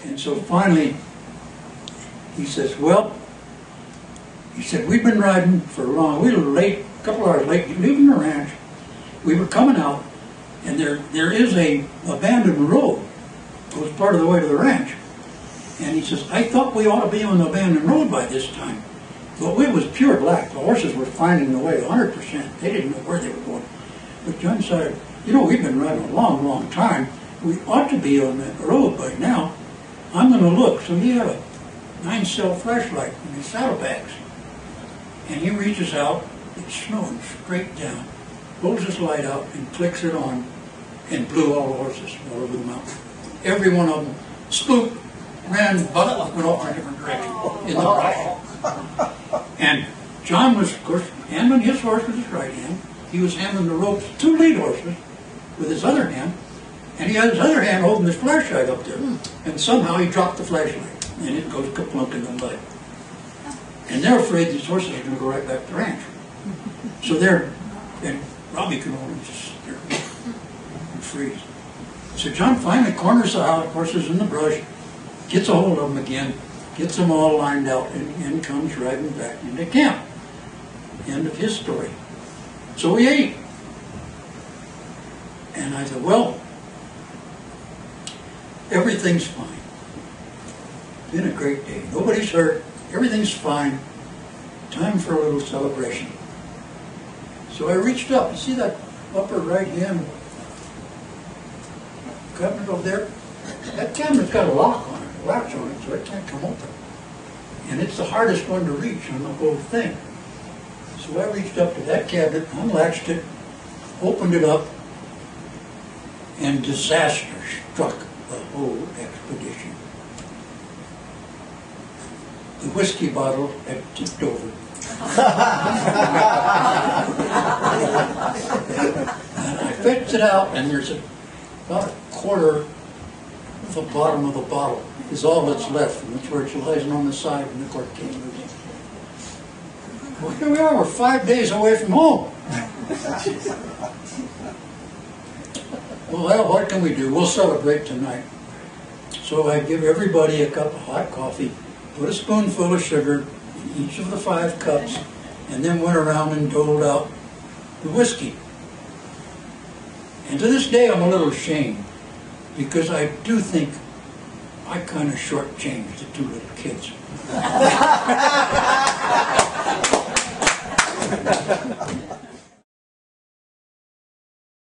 And so finally, he says, well, he said, we've been riding for a long, we were late, a couple hours late, leaving the ranch. We were coming out, and there is a abandoned road, goes part of the way to the ranch. And he says, I thought we ought to be on the abandoned road by this time. But it was pure black. The horses were finding the way 100%. They didn't know where they were going. But John said, you know, we've been riding a long, long time. We ought to be on that road by now. I'm going to look. So he had a 9-cell flashlight in his saddlebags. And he reaches out, it's snowing straight down, pulls his light out and clicks it on and blew all the horses all over the mountain. Every one of them spooked, ran, bucked, went off in a different direction in the brush. And John was, of course, handling his horse with his right hand. He was handling the ropes, 2 lead horses, with his other hand. And he had his other hand holding his flashlight up there. And somehow he dropped the flashlight. And it goes kaplunk in the mud. And they're afraid these horses are going to go right back to the ranch. So and Robbie can only just stare and freeze. So John finally corners the horses in the brush, gets a hold of them again, gets them all lined out, and comes riding back into camp. End of his story. So we ate. And I said, well, everything's fine. It's been a great day. Nobody's hurt. Everything's fine. Time for a little celebration. So I reached up. You see that upper right hand cabinet over there? That cabinet's got a lock on it, a latch on it, so it can't come open. And it's the hardest one to reach on the whole thing. So I reached up to that cabinet, unlatched it, opened it up, and disaster struck the whole expedition. The whiskey bottle had tipped over. And I fetched it out, and there's about a quarter of the bottom of the bottle is all that's left, and that's where it's lying on the side when the cork came loose. Well, here we are, we're 5 days away from home. Well, what can we do? We'll celebrate tonight. So I give everybody a cup of hot coffee, put a spoonful of sugar in each of the 5 cups, and then went around and doled out the whiskey. And to this day, I'm a little ashamed, because I do think I kind of shortchanged the 2 little kids.